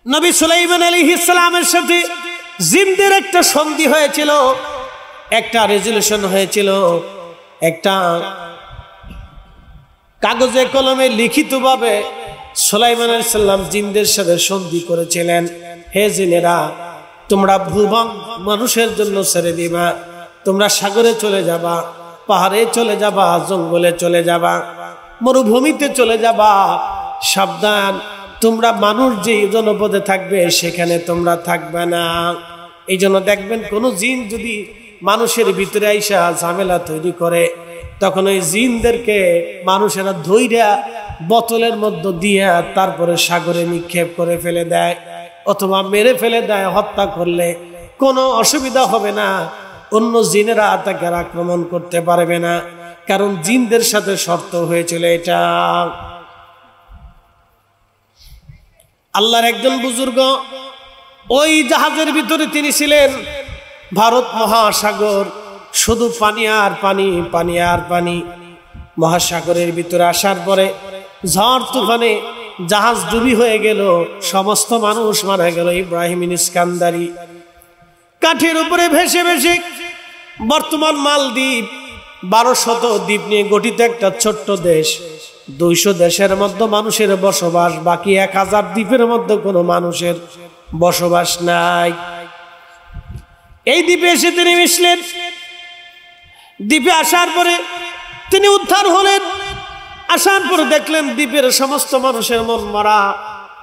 নবী সুলাইমান আলাইহিস সালামের সাথে জিনদের একটা সন্ধি হয়েছিল, একটা রেজুলেশন হয়েছিল, একটা কাগজে কলমে লিখিতভাবে সুলাইমান আলাইহিস সালাম জিনদের সাথে সন্ধি করেছিলেন, হে জিনেরা তোমরা ভূভাগ মানুষের জন্য ছেড়ে দিবা, তোমরা সাগরে চলে যাবা, পাহাড়ে চলে যাবা, জঙ্গলে চলে যাবা, মরুভূমিতে চলে যাবা, সাবধান তোমরা মানুষ যে জনপদে থাকবে সেখানে তোমরা থাকবে না। এই জন্য দেখবেন কোন জিন যদি মানুষের ভিতরে আইসা ঝামেলা তৈরি করে তখন ওই জিনদেরকে মানুষেরা ধইরা বোতলের মধ্যে দিয়ে তারপরে সাগরে নিক্ষেপ করে ফেলে দেয় অথবা মেরে ফেলে দেয়। হত্যা করলে কোনো অসুবিধা হবে না, অন্য জিনেরা তাকে আক্রমণ করতে পারবে না, কারণ জিনদের সাথে শর্ত হয়েছিল এটা। আল্লাহর একজন বুজুর্গ ওই জাহাজের ভিতরে তিনি ছিলেন, ভারত মহাসাগর শুধু পানি আর পানি, পানি আর পানি। মহাসাগরের ভিতরে আসার পরে ঝড় তুফানে জাহাজ ডুবি হয়ে গেল, সমস্ত মানুষ মারা গেল। ইব্রাহিম ইস্কান্দারি কাঠের উপরে ভেসে ভেসে বর্তমান মালদ্বীপ 1200 দ্বীপ নিয়ে গঠিত একটা ছোট্ট দেশ, 200 দেশের মধ্যে মানুষের বসবাস, বাকি 1000 দ্বীপের মধ্যে কোনো মানুষের বসবাস নাই। এই দ্বীপে এসে তিনি মিশলেন। দ্বীপে আসার পরে তিনি উদ্ধার হলেন। আসার পরে দেখলেন দ্বীপের সমস্ত মানুষের মন মরা,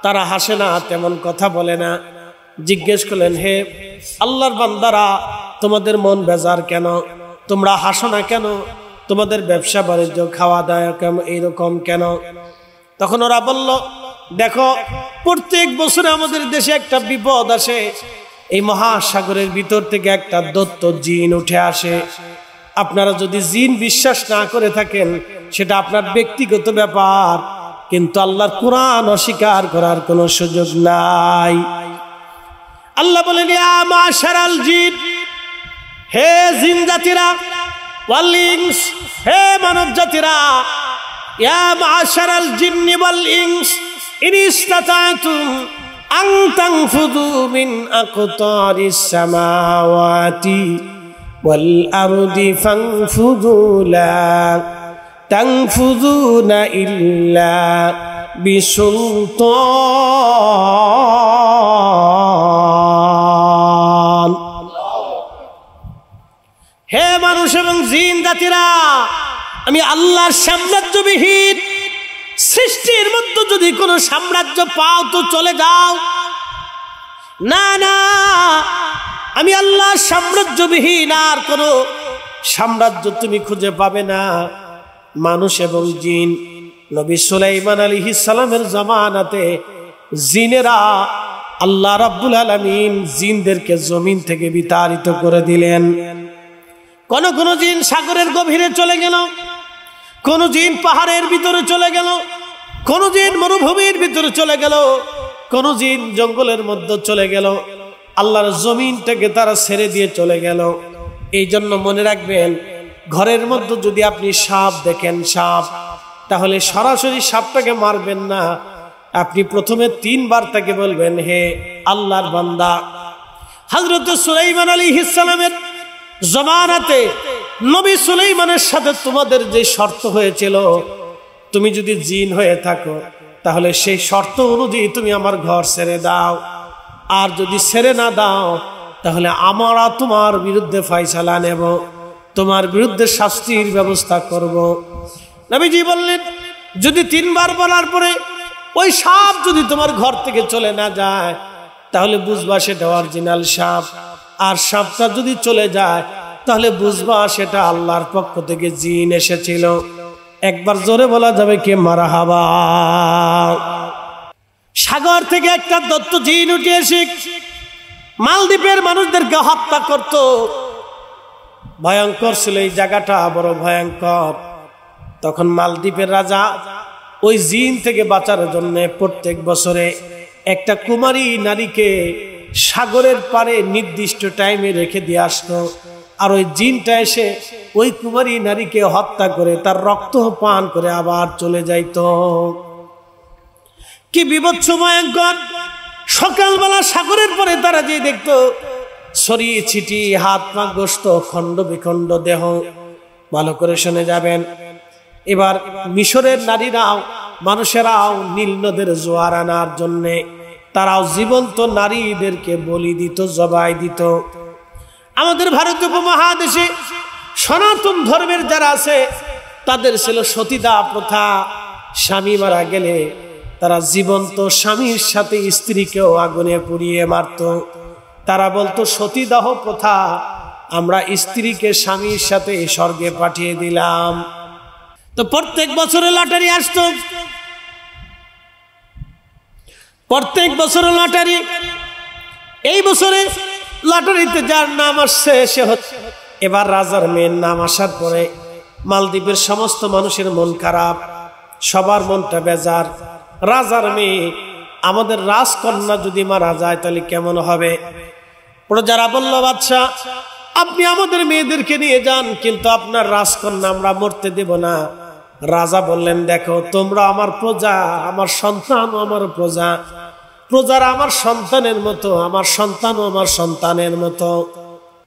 তারা হাসে না, তেমন কথা বলে না। জিজ্ঞেস করলেন, হে আল্লাহর বান্দারা তোমাদের মন বেজার কেন, তোমরা হাসো না কেন, তোমাদের ব্যবসা বাণিজ্য খাওয়া দাওয়া কেমন এইরকম কেন? তখন ওরা বলল, দেখো প্রত্যেক বছরে আমাদের দেশে একটা বিপদ আসে, এই মহাসাগরের ভিতর থেকে একটা দৈত্য জিন উঠে আসে। আপনারা যদি জিন বিশ্বাস না করে থাকেন সেটা আপনার ব্যক্তিগত ব্যাপার, কিন্তু আল্লাহর কোরআন অস্বীকার করার কোনো সুযোগ নাই। আল্লাহ বলেন, ইয়া মাশারাল জিন, হে জিন জাতিরা, ওয়াল ইনস, হে মানব জাতিরা, ইয়া মাশারাল জিন্নি ওয়াল ইনস ইন ইসতাতাতুম আন তানফুযু মিন আকতারিস সামাওয়াতি ওয়াল আরদি ফানফুযু লা তানফুযুনা ইল্লা বিসুলতান। হে মানুষ এবং জিন জাতিরা, আমি আল্লাহর সাম্রাজ্যবিহীন সৃষ্টির মধ্যে যদি কোনো সাম্রাজ্য পাও তো চলে যাও। না না, আমি আল্লাহর সাম্রাজ্যবিহীন আর কোনো সাম্রাজ্য তুমি খুঁজে পাবে না। মানুষ এবং জিন, নবী সুলাইমান আলাইহিস সালামের জামানাতে জিনেরা আল্লাহ রাব্বুল আলামিন জিনদেরকে জমিন থেকে বিতাড়িত করে দিলেন। কোন কোন জিন সাগরের গভীরে চলে গেল, কোন জিন পাহাড়ের ভিতরে চলে গেল, কোন জিন মরুভূমির ভিতরে চলে গেল, কোন জিন জঙ্গলের মধ্যে চলে গেল। আল্লাহর জমিনটাকে তারা ছেড়ে দিয়ে চলে গেল। এই জন্য মনে রাখবেন, ঘরের মধ্যে যদি আপনি সাপ দেখেন, সাপ, তাহলে সরাসরি সাপটাকে মারবেন না, আপনি প্রথমে 3 বার তাকে বলবেন, হে আল্লাহর বান্দা। হযরত সুলাইমান আলাইহিস সালামের জামানাতে নবী সুলাইমানের সাথে তোমাদের যে শর্ত হয়েছিল, তুমি যদি জিন হয়ে থাকো তাহলে সেই শর্ত অনুযায়ী তুমি আমার ঘর ছেড়ে দাও, আর যদি ছেড়ে না দাও তাহলে আমরা তোমার বিরুদ্ধে ফয়সালা নেব, তোমার বিরুদ্ধে শাস্তির ব্যবস্থা করব। নবীজি বললেন, যদি 3 বার বলার পরে ওই সাপ যদি তোমার ঘর থেকে চলে না যায় তাহলে বুঝবা সেটা অরিজিনাল সাপ, আর সাপটা যদি চলে যায় তাহলে বুঝবা সেটা আল্লাহর পক্ষ থেকে জিন এসেছিল। একবার জোরে বলা যাবে কি মারহাবা? সাগর থেকে একটা দৈত্য জিন উঠে এসে মালদ্বীপের মানুষদেরকে হত্যা করত। ভয়ঙ্কর ছিল এই জায়গাটা, বড় ভয়ঙ্কর। তখন মালদ্বীপের রাজা ওই জিন থেকে বাঁচার জন্য প্রত্যেক বছরে একটা কুমারী নারীকে সাগরের পারে নির্দিষ্ট টাইমে রেখে দিয়ে আসতো, আর ওই জিনটা এসে ওই কুমারী নারীকে হত্যা করে তার রক্ত পান করে আবার চলে যাইত। কি বিভৎস ভয়ঙ্কর! সকালবেলা সাগরের পরে তারা যে দেখতো ছড়িয়ে ছিটিয়ে হাত পা গোস্ত খণ্ড বিখণ্ড দেহ। ভালো করে শুনে যাবেন। এবার মিশরের নারীরাও মানুষেরাও নীল নদের জোয়ার আনার জন্যে তারাও জীবন্ত নারীদেরকে বলি দিত, জবাই দিত। আমাদের ভারতীয় উপমহাদেশে সনাতন ধর্মের যারা আছে তাদের ছিল সতীদাহ প্রথা। স্বামী মারা গেলে তারা জীবন্ত স্বামীর সাথে স্ত্রীকেও আগুনে পুড়িয়ে মারত। তারা বলতো সতীদাহ প্রথা, আমরা স্ত্রীকে স্বামীর সাথে স্বর্গে পাঠিয়ে দিলাম। তো প্রত্যেক বছরে লটারি আসতো, প্রত্যেক বছরে লটারি। এই বছরে লটারিতে যার নাম আসছে সে হচ্ছে। এবার রাজার মেয়ের নাম আসার পরে মালদ্বীপের সমস্ত মানুষের মন খারাপ, সবার মনটা বেজার। রাজার মেয়ে, আমাদের রাজকন্যা যদি মারা যায় তাহলে কেমন হবে? প্রজারা বলল, বাদশা আপনি আমাদের মেয়েদেরকে নিয়ে যান, কিন্তু আপনার রাজকন্যা আমরা মরতে দেব না। রাজা বললেন, দেখো তোমরা আমার প্রজা, আমার সন্তান আমার প্রজা, প্রজারা আমার সন্তানের মতো, আমার সন্তানও আমার সন্তানের মতো।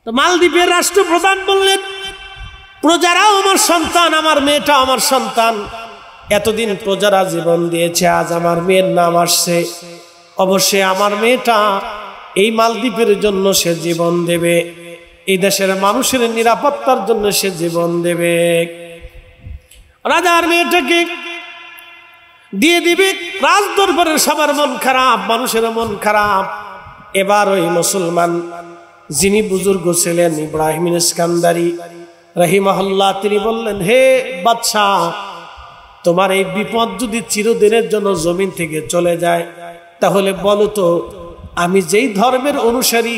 তো মালদ্বীপের রাষ্ট্রপ্রধান বললেন, প্রজারাও আমার সন্তান, আমার মেয়েটা আমার সন্তান। এতদিন প্রজারা জীবন দিয়েছে, আজ আমার মেয়ের নাম আসছে, অবশ্যই আমার মেয়েটা এই মালদ্বীপের জন্য সে জীবন দেবে, এই দেশের মানুষের নিরাপত্তার জন্য সে জীবন দেবে। রাজার মেয়েটাকে দিয়ে দিবে। রাজ দরবারের সবার মন খারাপ, মানুষের মন খারাপ। এবার ওই মুসলমান যিনি বুজুর্গ ছিলেন ইব্রাহিম ইস্কান্দারি রাহিমাহুল্লাহ, তিনি বললেন, হে বাদশাহ, তোমার এই বিপদ যদি চিরদিনের জন্য জমিন থেকে চলে যায় তাহলে বলো তো আমি যেই ধর্মের অনুসারী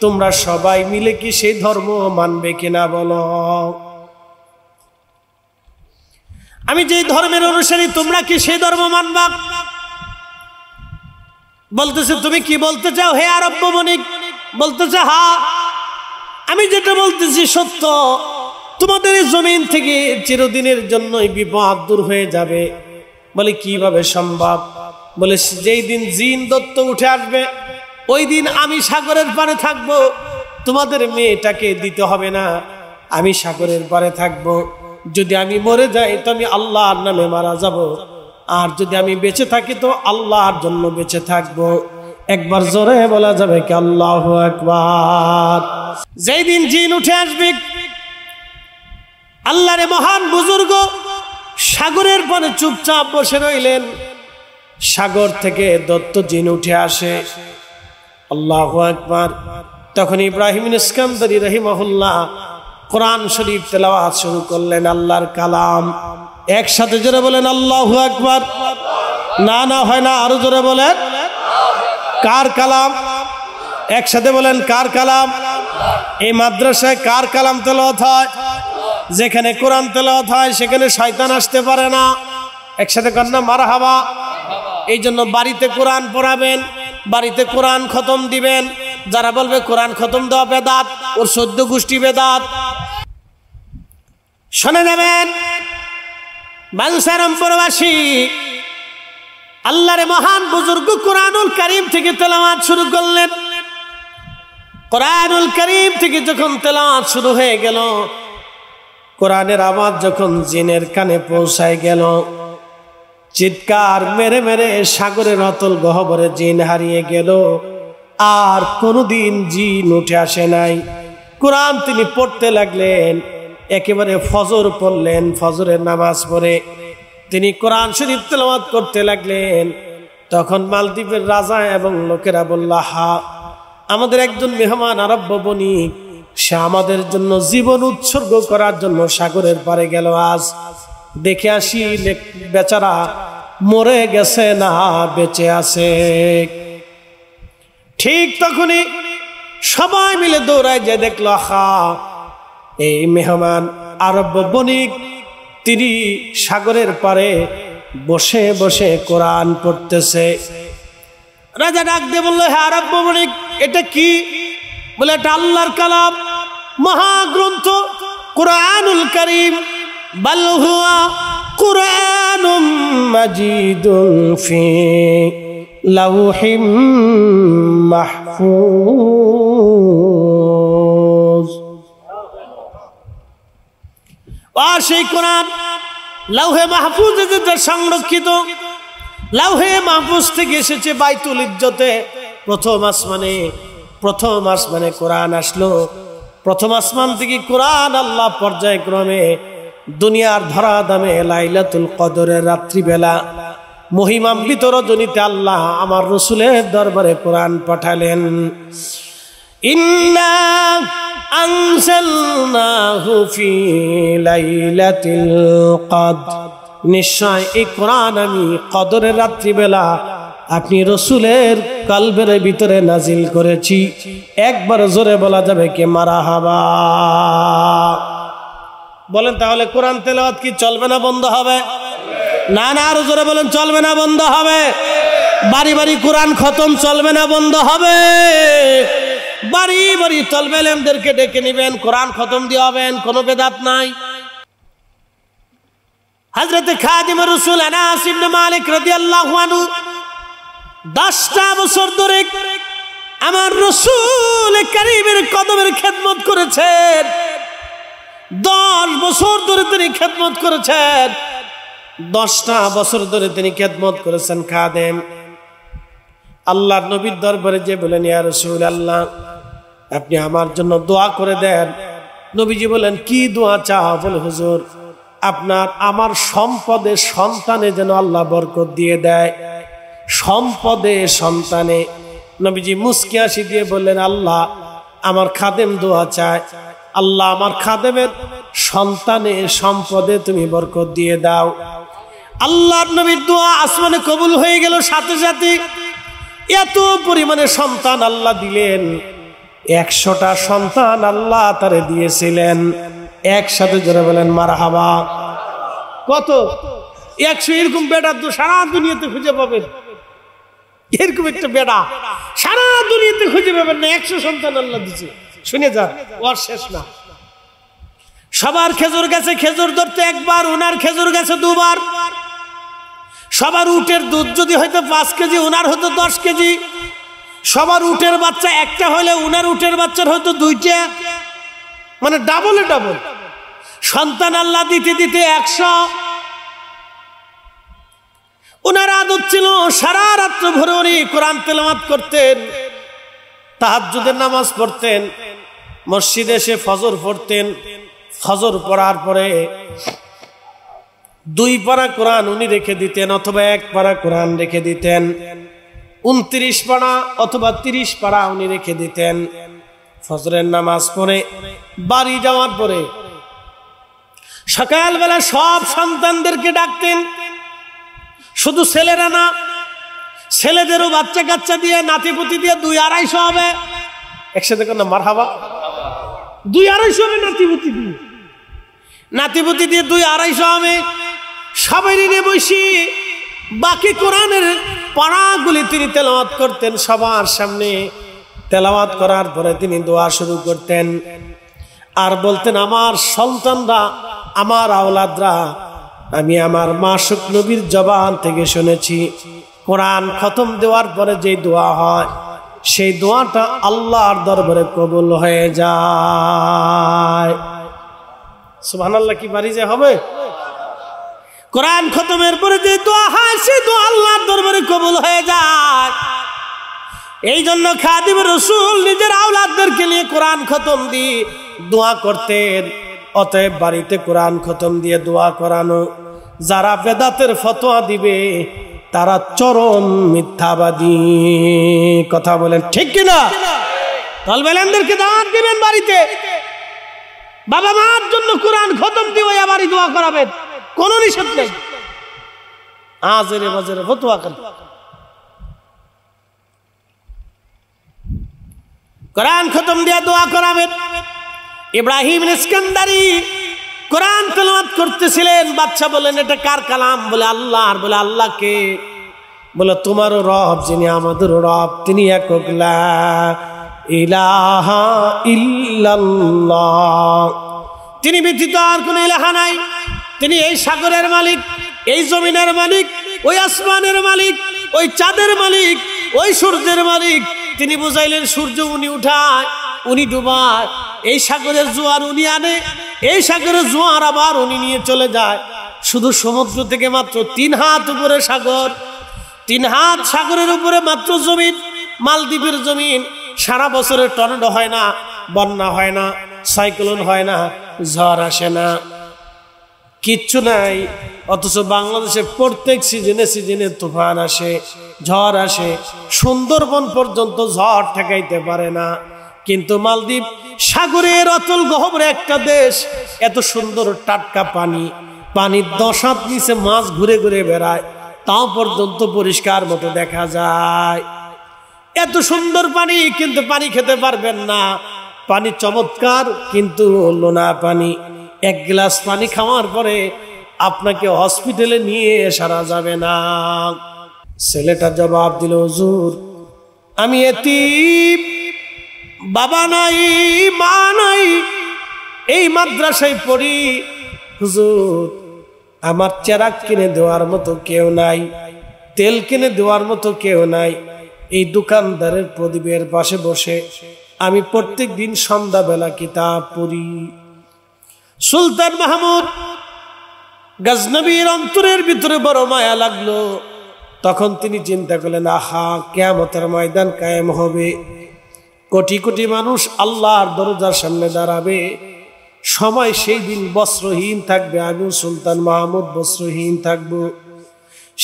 তোমরা সবাই মিলে কি সেই ধর্ম মানবে কিনা বলো। আমি যেই ধর্মের অনুসারী তোমরা কি সেই ধর্ম মানবা? বলতেছে, তুমি কি বলতে চাও হে আরব্য বণিক? বলতেছে, হ্যাঁ আমি যেটা বলতেছি সত্য, তোমাদের এই জমিন থেকে চিরদিনের জন্য বিপদ দূর হয়ে যাবে। বলে কিভাবে সম্ভব? বলে যেই দিন জিন দত্ত উঠে আসবে ওই দিন আমি সাগরের পাড়ে থাকবো, তোমাদের মেয়েটাকে দিতে হবে না, আমি সাগরের পাড়ে থাকবো। যদি আমি মরে যাই তো আমি আল্লাহর নামে মারা যাব, আর যদি আমি বেঁচে থাকি তো আল্লাহর জন্য বেঁচে থাকবো। একবার জোরে বলা যাবে কি আল্লাহু আকবার? যেই দিন জিন উঠে আসবে, আল্লাহর মহান বুজুর্গ সাগরের পানে চুপচাপ বসে রইলেন। সাগর থেকে দত্ত জিন উঠে আসে। আল্লাহু আকবার। তখন ইব্রাহিম ইস্কান্দারি রাহিমাহুল্লাহ কোরআন শরীফ তেলাওয়াত শুরু করলেন, আল্লাহর কালাম। একসাথে জোরে বলেন আল্লাহু আকবার। না না হয় না, আরো জোরে বলেন। কার কালাম? একসাথে বলেন, কার কালাম? এই মাদ্রাসায় কার কালাম তেলাওয়াত হয়? যেখানে কোরআন তেলাওয়াত হয় সেখানে শয়তান আসতে পারে না। একসাথে কন্যা মারহাবা। এই জন্য বাড়িতে কোরআন পড়াবেন, বাড়িতে কোরআন খতম দিবেন। যারা বলবে কোরআন খতম দেওয়া বেদাত, ওর 14 গোষ্ঠী বেদাত। শুনে যাবেন, বাংসারাম প্রবাসী আল্লাহর মহান বুজুর্গ কোরআনুল কারীম থেকে তেলাওয়াত শুরু করলেন। কোরআনুল কারীম থেকে যখন তেলাওয়াত শুরু হয়ে গেল, কোরআনের আওয়াজ যখন জিনের কানে পৌঁছায় গেল, চিৎকার মেরে মেরে সাগরের অতল গহ্বরে জিন হারিয়ে গেল। আর কোনদিন জিন উঠে আসে নাই। কোরআন তিনি পড়তে লাগলেন, একেবারে ফজর পড়লেন। ফজরের নামাজ পড়ে তিনি কোরআন শরীফ তেলাওয়াত করতে লাগলেন। তখন মালদ্বীপের রাজা এবং লোকেরা বলল, হা, আমাদের একজন মেহমান আরব্য বণিক, সে আমাদের জন্য জীবন উৎসর্গ করার জন্য সাগরের পারে গেল। আজ দেখে আসি বেচারা মরে গেছে না বেঁচে আছে। ঠিক তখনই সবাই মিলে দৌড়ায় যে দেখলো, হা, এই মেহমান আরব্য বণিক তিনি সাগরের পারে বসে বসে কোরআন পড়তেছে। রাজা ডাক দিয়ে বললো, হ্যাঁ আরব্য বণিক, এটা কি? বলে, এটা আল্লাহর কালাম, মহাগ্রন্থ কোরআনুল কারীম। বাল হুয়া কুরআনুম মাজিদুন ফি লাউহিম মাহফুজ। আর সেই কোরআন লাউহে মাহফুজে যে সংরক্ষিত, লাউহে মাহফুজ থেকে এসেছে বাইতুল ইজ্জতে। প্রথম আসমানে কোরআন আসলো। প্রথম আসমান থেকে কোরআন আল্লাহ পর্যায়ক্রমে দুনিয়ার ধরা দামে লাইলাতুল কদরের রাত্রিবেলা মহিমান্বিত রজনীতে আল্লাহ আমার রাসূলের দরবারে কোরআন পাঠালেন। ইন্না আনজালনাহু ফি লাইলাতিল কদর, নিশ্চয় এই কোরআন আমি কদরের রাত্রিবেলা আপনি রাসূলের কলবের ভিতরে নাজিল করেছি। একবার জোরে বলা যাবে কি মারহাবা? বলেন তাহলে কোরআন তেলাওয়াত কি চলবে না বন্ধ হবে? না না, আরো জোরে বলেন, চলবে না বন্ধ হবে? বাড়ি বাড়ি কোরআন খতম চলবে না বন্ধ হবে? বাড়ি বাড়ি তলবে আলেমদেরকে ডেকে নেবেন, কোরআন খতম দিয়ে হবেন, কোনো বেদাত নাই। হযরত খাদিম রাসূল আনাস ইবনে মালিক রাদিয়াল্লাহু আনহু 10টা বছর ধরে আমার রাসূল কারীমের কদমের খেদমত করেছেন। 10 বছর ধরে তিনি খেদমত করেছেন। 10টা বছর ধরে তিনি খেদমত করেছেন খাদেম। আল্লাহর নবীর দরবারে যে বলেন, ইয়া রাসূলুল্লাহ আপনি আমার জন্য দোয়া করে দেন। নবীজি বলেন, কি দোয়া চাও? বলে, হুজুর আপনার আমার সম্পদে সন্তানে যেন আল্লাহ বরকত দিয়ে দেয়, সম্পদে সন্তানে। নবীজি মুস্কি হাসি দিয়ে বললেন, আল্লাহ আমার খাদেম দোয়া চায়, আল্লাহ আমার খাদেমের সন্তানে সম্পদে তুমি বরকত দিয়ে দাও। আল্লাহর নবীর দোয়া আসমানে কবুল হয়ে গেল। সাথে সাথে এত পরিমাণে সন্তান আল্লাহ দিলেন, 100টা সন্তান আল্লাহ তারে দিয়েছিলেন। একসাথে জোরে বলেন মারহাবা। কত? 100। এরকম বেটা তো সারা দুনিয়াতে খুঁজে পাবেন। এরকম একটা বেটা সারা দুনিয়াতে খুঁজে পাবেন না। 100 সন্তান আল্লাহ দিচ্ছে। শুনে যান, ওর শেষ না। সবার খেজুর গাছে খেজুর ধরতে একবার, ওনার খেজুর গাছে 2 বার। সবার উটের দুধ যদি হয়তো 5 কেজি, ওনার হয়তো 10 কেজি। সবার উটের বাচ্চা একটা হলে ওনার উটের বাচ্চার হয়তো 2টা, মানে ডাবলে ডাবল সন্তান আল্লাহ দিতে দিতে 100। ওনার আদত ছিল সারা রাত্র ভরে উনি কোরআন তেলাওয়াত করতেন, তাহাজ্জুদের নামাজ পড়তেন, মসজিদে এসে ফজর পড়তেন। ফজর পড়ার পরে 2 পারা কোরআন উনি রেখে দিতেন, অথবা 1 পারা কোরআন রেখে দিতেন। 29 পারা অথবা 30 পারা উনি রেখে দিতেন। ফজরের নামাজ পড়ে বাড়ি যাওয়ার পরে সকালবেলা সব সন্তানদেরকে ডাকতেন। শুধু ছেলেরা না, ছেলেদেরও বাচ্চা কাচ্চা দিয়ে নাতিপুতি দিয়ে 200-250 হবে। একসাথে কেন মারহাবা? 200-250 হবে নাতিপুতি দিয়ে। নাতিপুতি দিয়ে 200-250 হবে। সবাই নিয়ে বসি বাকি কোরআনের পারাগুলি তিনি তেলাওয়াত করতেন সবার সামনে। তেলাওয়াত করার পরে তিনি দোয়া শুরু করতেন আর বলতেন, আমার সন্তানরা, আমার আওলাদরা, আমি আমার মাসুক নবীর জবান থেকে শুনেছি কোরআন খতম দেওয়ার পরে যে দোয়া হয় সেই দোয়াটা আল্লাহর দরবারে কবুল হয়ে যায়। সুবহানাল্লাহ। কি বাড়ি যে হবে? কোরআন খতমের পরে যে দোয়া হয় সেই দোয়া আল্লাহর দরবারে কবুল হয়ে যায়। এই জন্য খাদিম রাসূল নিজের আওলাদদেরকে নিয়ে কোরআন খতম দিয়ে দোয়া করতেন। অতএব বাড়িতে কোরআন খতম দিয়ে দোয়া করানো, যারা বেদাতের ফতোয়া দিবে তারা চরম মিথ্যাবাদী। কথা বলেন ঠিক কিনা? তালবেলানদেরকে দাওয়াত দিবেন বাড়িতে, বাবা মার জন্য কোরআন খতম দিয়ে বাড়ি দোয়া করাবেন, কোনো নিষেধ নেই। আজেরে বাজেরে ফতোয়া করেন। কোরআন খতম দিয়ে দোয়া করাবেন। ইব্রাহিম ইস্কান্দারি কোরআন তেলাওয়াত করতেছিলেন। বাদশা বলেন, এটা কার কালাম? বলে আল্লাহর। বলে আল্লাহ কে? বলে তোমারও রব, যিনি আমাদেরও রব, তিনি একক, লা ইলাহা ইল্লাল্লাহ, তিনি ব্যতীত আর কোনো ইলাহা নাই। তিনি এই সাগরের মালিক, এই জমিনের মালিক, ওই আসমানের মালিক, ওই চাঁদের মালিক, ওই সূর্যের মালিক, তিনি বুঝাইলেন সূর্য উনি উঠায়, উনি ডুবায়, এই সাগরের জোয়ার উনি আনে, এই সাগরের জোয়ার আবার উনি নিয়ে চলে যায়। শুধু সমুদ্র থেকে মাত্র 3 হাত উপরে সাগর, 3 হাত সাগরের উপরে মাত্র জমিন, মালদ্বীপের জমিন। সারা বছরের টর্নেডো হয় না, বন্যা হয় না, সাইক্লোন হয় না, ঝড় আসে না, কিচ্ছু নাই। অথচ বাংলাদেশে প্রত্যেক সিজনে সিজনে তুফান আসে, ঝড় আসে। সুন্দরবন পর্যন্ত ঝড় ঠেকাইতে পারে না। কিন্তু মালদ্বীপ সাগরের অতল গহ্বরে একটা দেশ, এত সুন্দর টাটকা পানি, পানির 10 হাত নিচে মাছ ঘুরে ঘুরে বেড়ায়, তাও পর্যন্ত পরিষ্কার মতো দেখা যায়। এত সুন্দর পানি, কিন্তু পানি খেতে পারবেন না। পানি চমৎকার, কিন্তু লোনা পানি। 1 গ্লাস পানি খাওয়ার পরে আপনাকে হসপিটালে নিয়ে সারা যাবে না। ছেলেটা জবাব দিল, হুজুর আমি এতিম, বাবা নাই, মা নাই, এই মাদ্রাসায় পড়ি। হুজুর আমার চেরাক কিনে দেওয়ার মতো কেউ নাই, তেল কিনে দেওয়ার মতো কেউ নাই। এই দোকানদারের প্রদীপের পাশে বসে আমি প্রত্যেক দিন সন্ধ্যাবেলা কিতাব পড়ি। সুলতান মাহমুদ গজনবীর অন্তরের ভিতরে বড় মায়া লাগলো। তখন তিনি চিন্তা করলেন, আহা, কিয়ামতের ময়দান কায়েম হবে, কোটি কোটি মানুষ আল্লাহর দরজার সামনে দাঁড়াবে। সময় সেই দিন বস্ত্রহীন থাকবে, আমি সুলতান মাহমুদ বস্ত্রহীন থাকবো।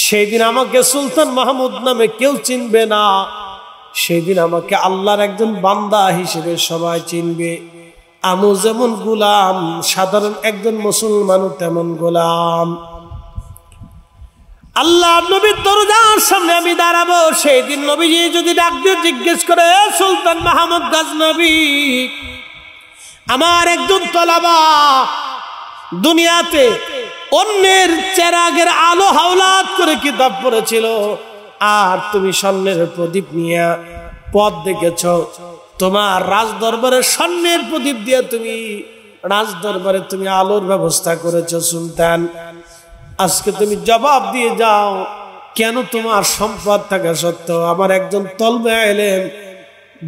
সেই দিন আমাকে সুলতান মাহমুদ নামে কেউ চিনবে না। সেই দিন আমাকে আল্লাহর একজন বান্দা হিসেবে সবাই চিনবে। আমি যেমন গোলাম, সাধারণ একজন মুসলমানও তেমন গোলাম। আল্লাহ নবীর দরজার সামনে আমি দাঁড়াবো। সেই দিন নবীজি যদি ডাক দিয়ে জিজ্ঞেস করে, সুলতান মাহমুদ গজনবী, আমার একজন তলাবা দুনিয়াতে অন্যের চেরাগের আলো হাওলাত করে কিতাব পড়েছিল, আর তুমি স্বর্ণের প্রদীপ নিয়ে পথ দেখেছ, তোমার রাজ দরবারে স্বর্ণের প্রদীপ দিয়ে তুমি রাজ দরবারে তুমি আলোর ব্যবস্থা করেছ। সুলতান, আজকে তুমি জবাব দিয়ে যাও, কেন তোমার সম্পদ থাকা সত্ত্বেও আমার একজন তলবে এলেন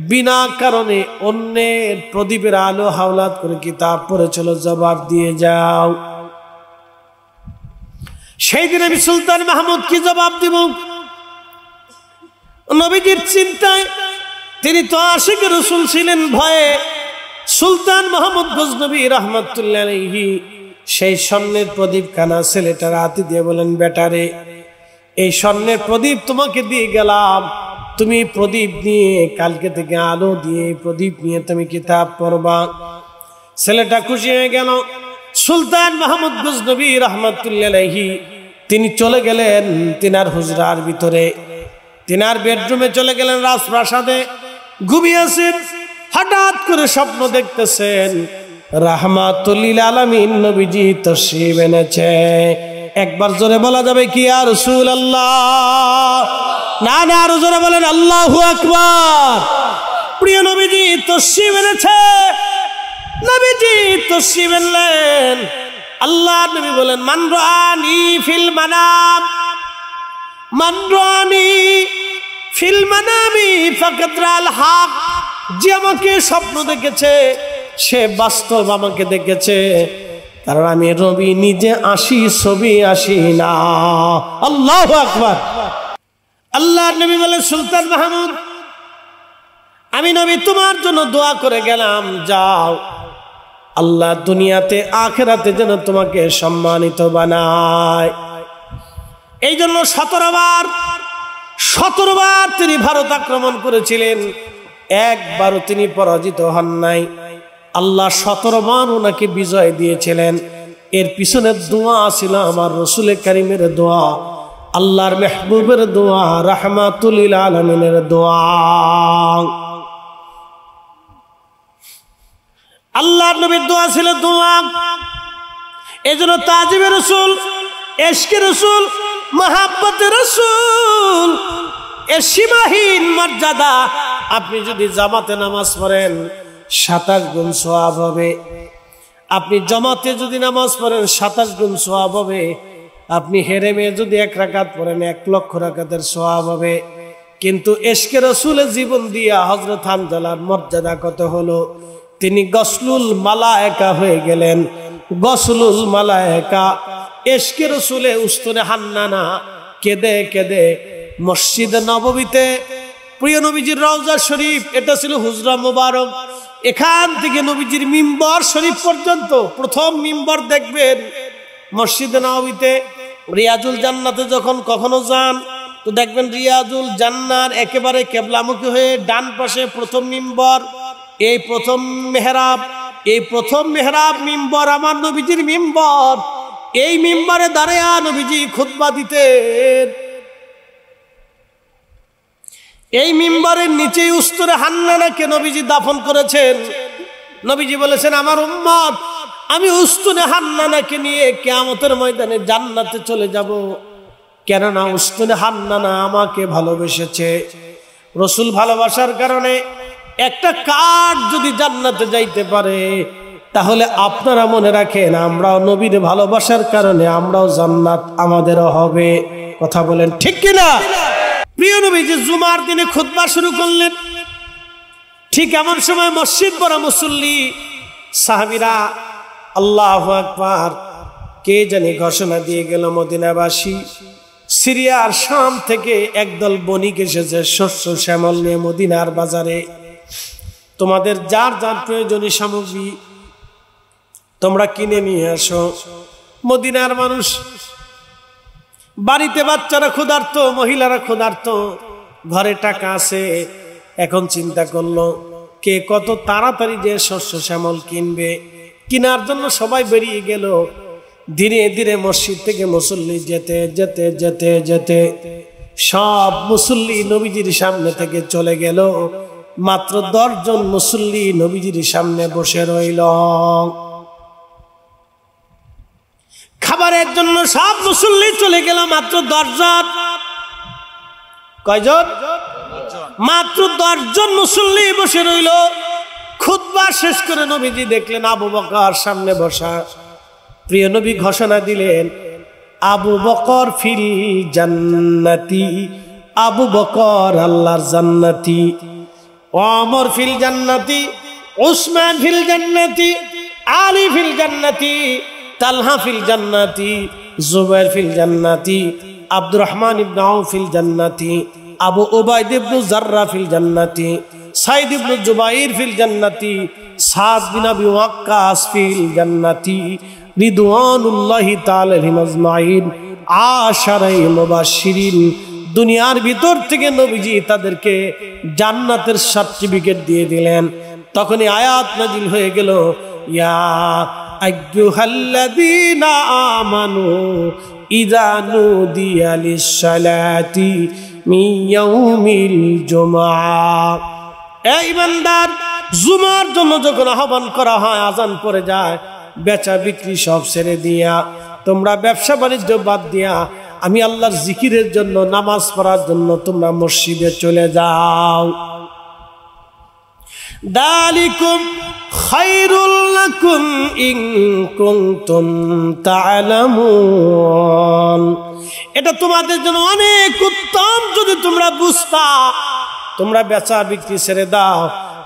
বিনা কারণে অন্যের প্রদীপের আলো হাওলাত করে কিতাব পড়েছিল? জবাব দিয়ে যাও। সেই দিন আমি সুলতান মাহমুদ কি জবাব দিব? নবীজির চিন্তায়, তিনি তো আশিক রাসূল ছিলেন, ভয়ে সুলতান মাহমুদ গজনবী রাহমাতুল্লাহ আলাইহি সেই স্বর্ণের প্রদীপ খানা ছেলেটার হাতে দিয়ে বলেন, বেটারে, এই স্বর্ণের প্রদীপ তোমাকে দিয়ে গেলাম, তুমি প্রদীপ নিয়ে কালকে থেকে আলো দিয়ে প্রদীপ নিয়ে তুমি কিতাব পড়বা। ছেলেটা খুশি হয়ে গেল। সুলতান মাহমুদ গজনবী রাহমাতুল্লাহ আলাইহি তিনি চলে গেলেন তিনার হুজরার ভিতরে, তিনার বেডরুমে চলে গেলেন, রাজপ্রাসাদে ঘুমিয়েছেন। হঠাৎ করে স্বপ্ন দেখতেছেন রাহমাতুল লিল আলামিন নবীজি তশরিফ এনেছে। একবার জোরে বলা যাবে কি ইয়া রাসূলুল্লাহ? না না, আরো জোরে বলেন আল্লাহু আকবার। প্রিয় নবীজি তশরিফ এনেছে। নবীজি তশরিফ এনেলেন। আল্লাহ নবী বলেন, মান রাআনি ফিল মানাম, মান রাআনি ফিল মানামি ফাকাদ রাআল হক। যে আমাকে স্বপ্ন দেখেছে সে বাস্তব আমাকে দেখেছে, কারণ আমি রবি নিজে আসি, ছবি আসি না। আল্লাহু আকবার। আল্লাহ নবী বলে, সুলতান মাহমুদ, আমি নবী তোমার জন্য দোয়া করে গেলাম, যাও, আল্লাহ দুনিয়াতে আখিরাতে যেন তোমাকে সম্মানিত বানায়। এই জন্য 17 বার তিনি ভারত আক্রমণ করেছিলেন, একবারও তিনি পরাজিত হন নাই। আল্লাহ 17 বার ওনাকে বিজয় দিয়েছিলেন। এর পিছনে দোয়া ছিল আমার রসুল কারীমের দোয়া, আল্লাহর মেহবুবের দোয়া, রাহমাতুল লিল আলামিনের দোয়া। আল্লাহর নবীর দোয়া ছিল দোয়া। এজন্য তাজিবে রাসূল, ইশকে রাসূল, মহাব্বতে রাসূল, এর সীমাহীন মর্যাদা। আপনি যদি জামাতে নামাজ পড়েন 27 গুণ সওয়াব হবে। আপনি জামাতে যদি নামাজ পড়েন 27 গুণ সওয়াব হবে। আপনি হেরেমে যদি 1 রাকাত পড়েন 1 লক্ষ রাকাতের সওয়াব হবে। কিন্তু ইশকে রাসূলের জীবন দিয়া হযরত হানজালার মর্যাদা কত হলো, তিনি গসলুল মালায়েকা হয়ে গেলেন। গসলুল মালায়েকা ইশকে রাসূলে উস্তুনে হান্নানা কেঁদে কেঁদে মসজিদে নববীতে প্রিয় নবীজির রওজা শরীফ, এটা ছিল হুজরা মুবারক, এখান থেকে নবীজির মিম্বর শরীফ পর্যন্ত প্রথম মিম্বর দেখবেন মসজিদে নববীতে। রিয়াজুল জান্নাতে যখন কখনো যান তো দেখবেন রিয়াজুল জান্নার একেবারে কেবলামুখী হয়ে ডান পাশে প্রথম মিম্বর, এই প্রথম মেহরাব, এই প্রথম মেহরাব মিম্বর আমার নবীজির মিম্বর। এই মিম্বরে দাঁড়িয়ে নবীজি খুতবা দিতেন। এই মিম্বরের নিচে উস্তুরে হান্নানাকে নবীজি দাফন করেছেন। নবীজি বলেছেন, আমার উম্মত, আমি উস্তুনে হান্নানাকে নিয়ে কিয়ামতের ময়দানে জান্নাতে চলে যাব, কেননা উস্তুনে হান্নানা আমাকে ভালোবেসেছে। রাসূল ভালোবাসার কারণে একটা কাঠ যদি জান্নাতে যাইতে পারে, তাহলে আপনারা মনে রাখেন আমরাও নবীর ভালোবাসার কারণে আমরাও জান্নাত আমাদেরও হবে। কথা বলেন ঠিক কিনা? প্রিয় নবীজি জুমার দিনে খুতবা শুরু করলেন। ঠিক এমন সময় মসজিদ ভরা মুসল্লি সাহাবীরা আল্লাহু আকবার কে জানি ঘোষণা দিয়ে গেল, মদিনাবাসী সিরিয়ার শাম থেকে একদল বণিক এসেছে শস্য শ্যামল নিয়ে মদিনার বাজারে। তোমাদের যার যার প্রয়োজনীয় সামগ্রী তোমরা কিনে নিয়ে আসো। মদিনার মানুষ, বাড়িতে বাচ্চারা ক্ষুধার্ত, মহিলারা ক্ষুধার্ত, ঘরে টাকা আছে। এখন চিন্তা করলো কে কত তাড়াতাড়ি যে শস্য শ্যামল কিনবে। কেনার জন্য সবাই বেরিয়ে গেল। ধীরে ধীরে মসজিদ থেকে মুসল্লি যেতে যেতে যেতে যেতে সব মুসল্লি নবীজির সামনে থেকে চলে গেল। মাত্র 10 জন মুসল্লি নবীজির সামনে বসে রইল। খাবারের জন্য সব মুসল্লি চলে গেল, মাত্র 10 জন। কয়জন? মাত্র 10 জন মুসল্লি বসে রইল। খুতবা শেষ করে নবীজি দেখলেন আবু বকর সামনে বসা। প্রিয় নবী ঘোষণা দিলেন, আবু বকর ফিল জান্নাতি, আবু বকর আল্লাহর জান্নাতি, ওমর ফিল জান্নাতি, উসমান ফিল জান্নাতি, আলী ফিল জান্নাতি, তালহা ফিল জান্নাতি, জুবাইর ফিল জান্নাতি, আব্দুর রহমান ইবনে আউফ ফিল জান্নাতি, আবু উবাইদা ইবনে জাররা ফিল জান্নাতি, সাইদ ইবনে জুবাইর ফিল জান্নাতি, সাদ বিন আবি ওয়াক্কাস ফিল জান্নাতি, রিদওয়ানুল্লাহি তাআলা আলাইহিম আজমাইন, আশারায়ে মুবাশশিরিন। দুনিয়ার ভিতর থেকে নবীজি তাদেরকে জান্নাতের সার্টিফিকেট দিয়ে দিলেন। তখনই আয়াত নাজিল হয়ে গেল, ইয়া আইয়ুহাল্লাযীনা আমানু ইযা নুদিয়া লিস-সালাতি মিন ইয়াউমিল জুমআহ। এই ইমানদার, জুমার জন্য যখন আহ্বান করা হয়, আজান পড়ে যায়, বেচা বিক্রি সব ছেড়ে দিয়া, তোমরা ব্যবসা বাণিজ্য বাদ দিয়া আমি আল্লাহর জিকিরের জন্য, নামাজ পড়ার জন্য তোমরা মসজিদে চলে যাও। দালিকুম খায়রুল লাকুম ইন কুনতুম তা'লামুন। এটা তোমাদের জন্য অনেক উত্তম যদি তোমরা বুঝতা। তোমরা বেচা বিক্রি ছেড়ে দাও।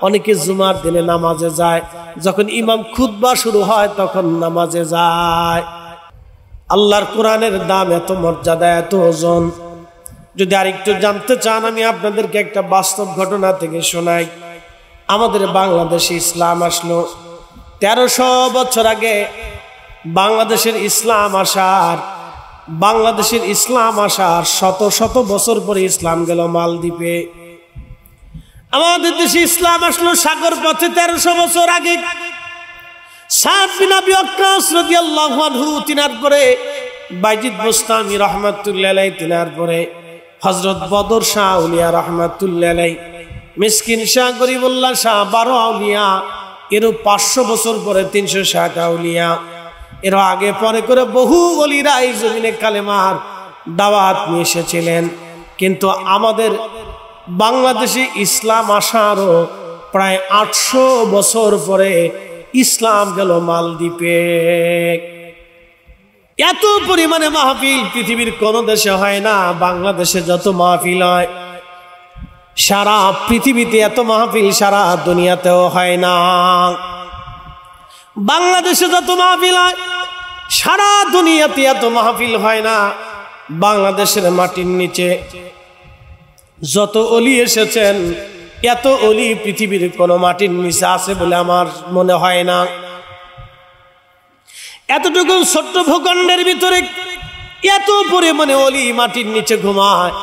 অনেকে জুমার দিনে নামাজে যায়, যখন ইমাম খুতবা শুরু হয় তখন নামাজে যায়। আল্লাহর কোরআনের দাম এত মর্যাদা, এত ওজন। যদি আরেকটু জানতে চান, আমি আপনাদেরকে একটা বাস্তব ঘটনা থেকে শোনাই। আমাদের বাংলাদেশে ইসলাম আসলো 1300 বছর আগে। বাংলাদেশের ইসলাম আসার শত শত বছর পরে ইসলাম গেল মালদ্বীপে। আমাদের দেশে ইসলাম আসলো সাগর পথে 1300 বছর আগে। সাদ বিন আবি ওয়াক্কাস রাদিয়াল্লাহু আনহু, তিনার পরে বাইজিদ বুস্তামি রাহমাতুল্লাহি আলাইহি, তিনার পরে হযরত বদর শাহ আউলিয়া রাহমাতুল্লাহি আলাইহি, মিসকিন শাহ গরিবুল্লাহ শাহ, 12 আউলিয়া। এরও 500 বছর পরে 360 আউলিয়া। এর আগে পরে করে বহু ওলিরা এই জমিনে কালেমার দাওয়াত নিয়ে এসেছিলেন। কিন্তু আমাদের বাংলাদেশে ইসলাম আসারও প্রায় 800 বছর পরে ইসলাম গেল মালদ্বীপে। এত পরিমাণে মাহফিল পৃথিবীর কোন দেশে হয় না। বাংলাদেশে যত মাহফিল হয় সারা পৃথিবীতে এত মাহফিল সারা দুনিয়াতেও হয় না। বাংলাদেশে যত মাহফিল হয় সারা দুনিয়াতে এত মাহফিল হয় না। বাংলাদেশের মাটির নিচে যত অলি এসেছেন এত অলি পৃথিবীর কোন মাটির নিচে আছে বলে আমার মনে হয় না। এতটুকু ছোট্ট ভূখণ্ডের ভিতরে এত পরিমাণে অলি মাটির নিচে ঘুমায়।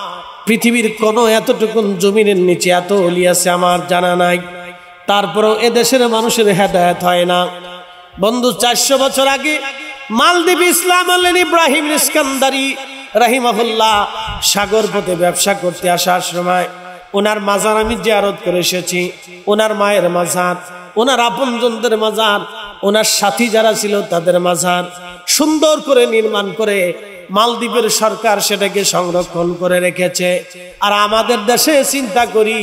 পৃথিবীর কোন এতটুকু জমিনের নিচে এত অলি আছে আমার জানা নাই। তারপরেও এদেশের মানুষের হেদায়েত হয় না। বন্ধু 400 বছর আগে মালদ্বীপ ইসলাম আল্লাহ ইব্রাহিম ইস্কান্দারি রাহিমাহুল্লাহ সাগর পথে ব্যবসা করতে আসার সময় ওনার মাজার আমি জিয়ারত করে এসেছি। ওনার মায়ের মাজার, ওনার আপনজনদের মাজার, ওনার সাথী যারা ছিল তাদের মাজার সুন্দর করে নির্মাণ করে মালদ্বীপের সরকার সেটাকে সংরক্ষণ করে রেখেছে। আর আমাদের দেশে চিন্তা করি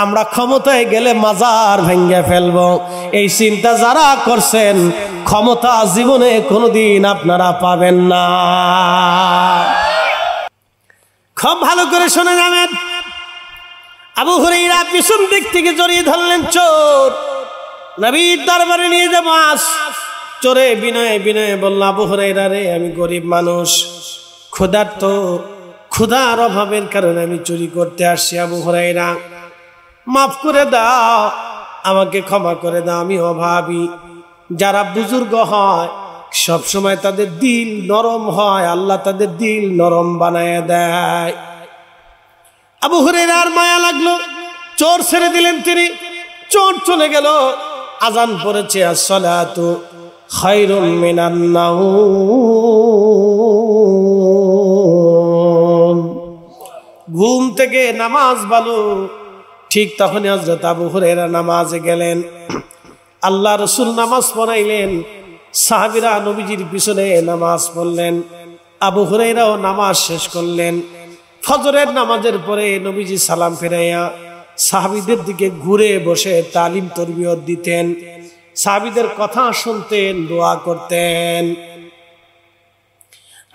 আমরা ক্ষমতায় গেলে মাজার ভেঙে ফেলবো। এই চিন্তা যারা করছেন ক্ষমতা জীবনে কোনোদিন আপনারা পাবেন না। খুব ভালো করে শুনে যাবেন। আবু হুরায়রা পিছন দিক থেকে জড়িয়ে ধরলেন চোর। নবীর দরবারে নিয়ে যাব। চোরে বিনয়ে বিনয়ে বলল, আবু হুরায়রা রে, আমি গরিব মানুষ, ক্ষুধার্ত, ক্ষুধার অভাবের কারণে আমি চুরি করতে আসছি। আবু হুরায়রা মাফ করে দাও, আমাকে ক্ষমা করে দাও, আমি অভাবী। যারা বুজুর্গ হয় সব সময় তাদের দিল নরম হয়, আল্লাহ তাদের দিল নরম বানায় দেয়। আবু হুরায়রার মায়া লাগলো, চোর ছেড়ে দিলেন তিনি। চোর চলে গেল। আজান পড়েছে, আসসালাতু খায়রুম মিনান নাওম, ঘুম থেকে নামাজ ভালো। ঠিক তখনই হযরত আবু হুরায়রা নামাজে গেলেন। আল্লাহ রাসূল নামাজ পড়াইলেন, সাহাবীরা নবীজির পিছনে নামাজ পড়লেন। আবু হুরায়রাও নামাজ শেষ করলেন। ফজরের নামাজের পরে নবীজি সালাম ফিরাইয়া সাহাবীদের দিকে ঘুরে বসে তালিম তরবিয়ত দিতেন, সাহাবীদের কথা শুনতেন, দোয়া করতেন।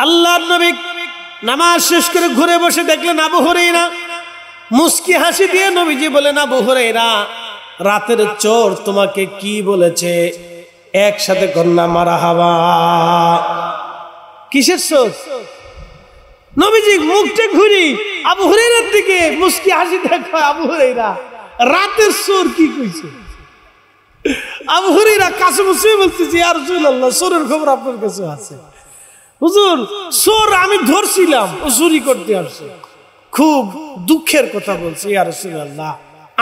আল্লাহর নবী নামাজ শেষ করে ঘুরে বসে দেখলেন আবু হুরায়রা। মুস্কি হাসি দিয়ে নবীজি বলেন, আবু হুরায়রা, রাতের চোর তোমাকে কি বলেছে? একসাথে কন্যা মারহাবা। কিসের চোর? নবীজি মুখটা ঘুরি আবু হুরায়রার দিকে মুস্কি হাসি দেখো, আবু হুরায়রা রাতের চোর কি কইছে? আবু হুরায়রা কাছে বসে বলতেছে, ইয়া রাসূলুল্লাহ, চোরের খবর আপনার কাছে আছে। হুজুর, চোর আমি ধরছিলাম, ও চুরি করতে আসছে। খুব দুঃখের কথা বলছে, ইয়া রাসূলুল্লাহ,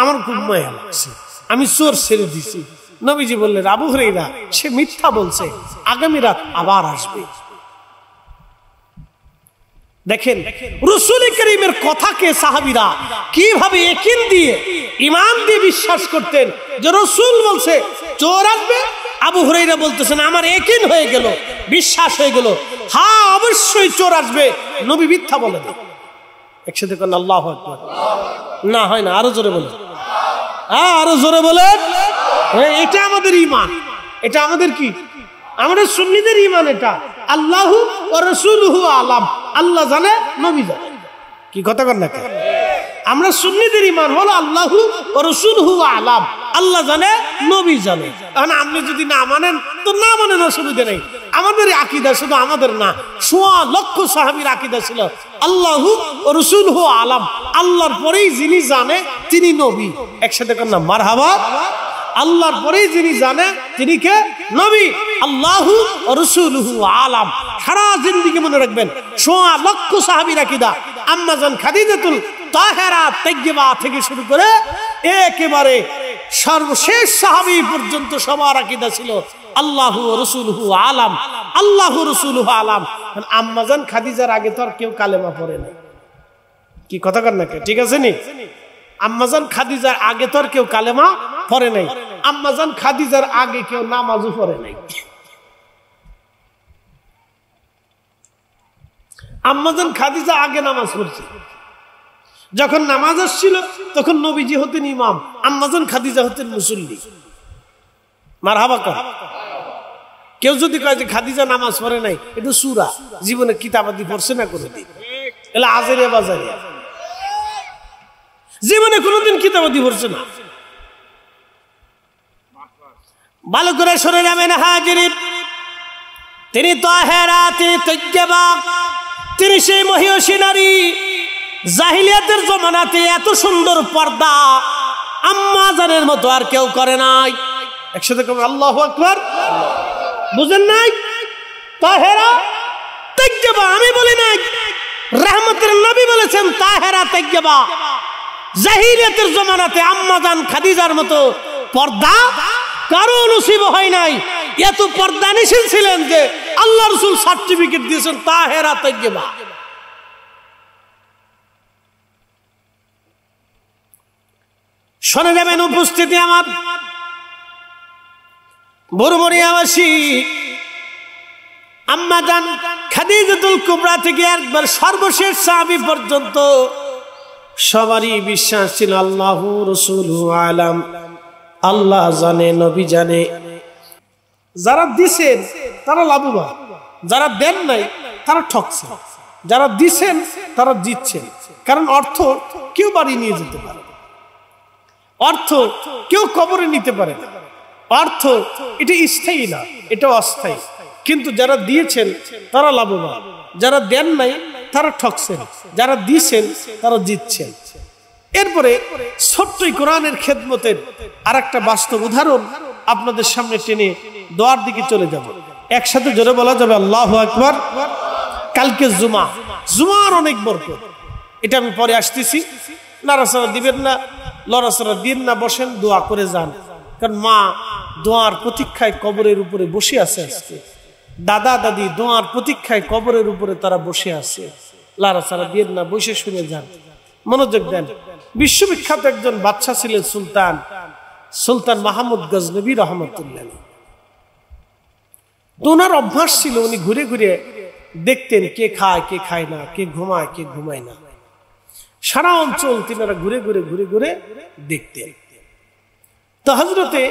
আমার খুব মায়া লাগছে, আমি চোর ছেড়ে দিছি। নবীজি বললেন, আবু হুরায়রা সে মিথ্যা বলছে, আগামী রাত আবার আসবে। দেখেন রাসূল করিমের কথাকে সাহাবীরা কিভাবে ইয়াকিন দিয়ে, ঈমান দিয়ে বিশ্বাস করতেন যে রাসূল বলছে চোর আসবে। আবু হুরায়রা বলতেছেন, আমার ইয়াকিন হয়ে গেল, বিশ্বাস হয়ে গেল, হ্যাঁ অবশ্যই চোর আসবে। নবী মিথ্যা বলে না। একসাথে কোন আল্লাহু আকবার। না হয় না, আরো জোরে বলে, আরো জোরে বলে। এটা আমাদের ঈমান, এটা আমাদের কি? আমাদের সুন্নিদের ঈমান। এটা আল্লাহু ওয়া রাসূলুহু আলাম, আল্লাহ জানে, নবী জানে। কি কথা কর না? আমরা সুন্নিদের ঈমান হলো আল্লাহু ওয়া রাসূলুহু আলাম, আল্লাহ জানে, নবী জানে। এখন আপনি যদি না মানেন তো না মানেন, অসুবিধা নেই। আমাদের আকীদা শুধু আমাদের না, সোয়া লক্ষ সাহাবীর আকীদা ছিল আল্লাহু ওয়া রাসূলুহু আলাম, আল্লাহর পরেই যিনি জানে তিনি নবী। একসাথে কর না মারহাবা। আল্লাহর পরেই যিনি জানে তিনি কে? নবী। আল্লাহু ওয়া রাসূলুহু আলাম। সারা জিন্দেগি মনে রাখবেন, সোয়া লক্ষ সাহাবীর আকীদা আম্মা জান খাদিজাতুল তাহেরা তাইয়্যিবা থেকে শুরু করে একেবারে সর্বশেষ সাহাবী পর্যন্ত সবার আকীদা ছিল আল্লাহু ওয়া রাসূলুহু আলাম, আল্লাহু রাসূলুহু আলাম। আম্মা জান খাদিজার আগে তো আর কেউ কালেমা পড়ে নাই। কি কথা কর না? ঠিক আছে নি? আম্মাজান খাদিজার আগে তো আর কেউ কালেমা পড়ে নাই। আম্মাজান খাদিজার আগে কেউ নামাজও পড়ে নাই। আম্মাজান খাদিজা আগে নামাজ পড়ছে। যখন নামাজ আসছিল তখন নবীজি হতেন ইমাম, আম্মাজান খাদিজা হতেন মুসল্লি। মারহাবা কর। কেউ যদি কয় যে খাদিজা নামাজ পড়ে নাই, একটু সুরা জীবনে কিতাবাদি পড়ছে না কোনোদিন, এলা আজেরিয়া বাজারিয়া, জীবনে কোনোদিন কিতাবাদি পড়ছে না। ভালো করে শুনে যাবেন হাজিরিন, তিনি তাহেরা, তিনি তৈয়্যিবা, তিনি সেই মহিয়সী নারী। জাহিলিয়াতের জমানাতে এত সুন্দর পর্দা আম্মা জানের মতো আর কেউ করে নাই। একসাথে কবে আল্লাহু আকবার। বুঝেন নাই? তাহেরা তৈয়্যিবা আমি বলি নাই, রহমতের নবী বলেছেন তাহেরা তৈয়্যিবা। জাহিলিয়াতের জমানাতে আম্মা জান খাদিজার মতো পর্দা কারো নসিব হয় নাই। এত পর্দানিশীল ছিলেন যে আল্লাহ রাসূল সার্টিফিকেট দিয়েছেন তাহেরা তৈয়্যিবা। শুনে যাবেন উপস্থিতি আমার বরমরিয়াবাসী, আম্মা জান খাদিজাতুল কুবরা থেকে একবার সর্বশেষ সাহাবী পর্যন্ত সবারই বিশ্বাস ছিল আল্লাহু রাসূলু আলাম, আল্লাহ জানে, নবী জানে। যারা দিছেন তারা লাভবান, যারা দেন নাই তারা ঠকছে, যারা দিছেন তারা জিতছেন। কারণ অর্থ কেউ বাড়ি নিয়ে যেতে পারে, অর্থ কেউ কবরে নিতে পারে না, অর্থ এটা স্থায়ী না, এটা অস্থায়ী। কিন্তু যারা দিয়েছেন তারা লাভবান, যারা দেন নাই তারা ঠকছেন, যারা দিয়েছেন তারা জিতছেন। এরপরে ছোট্টই কোরআনের খেদমতের আর একটা বাস্তব উদাহরণ আপনাদের সামনে টেনে দোয়ার দিকে চলে যাব। একসাথে জোরে বলা যাবে আল্লাহু আকবার। কালকে জুমা, জুমার অনেক বরকত, এটা আমি পরে আসতেছি। নাড়াচাড়া দিবেন না, লড়াচড়া দিন না, বসেন দোয়া করে যান। কারণ মা দোয়ার প্রতীক্ষায় কবরের উপরে বসে আছে আজকে, দাদা দাদি দোয়ার প্রতীক্ষায় কবরের উপরে তারা বসে আছে। লড়াচড়া দিন না, বসে শুনে যান, মনোযোগ দেন। বিশ্ববিখ্যাত একজন বাদশা ছিলেন সুলতান, সুলতান মাহমুদ গজনবী রহমতুল্লাহ। তো ওনার অভ্যাস ছিল উনি ঘুরে ঘুরে দেখতেন কে খায় কে খায় না, কে ঘুমায় কে ঘুমায় না। সারা অঞ্চল তিনারা ঘুরে ঘুরে ঘুরে ঘুরে দেখতেন। তো হযরতে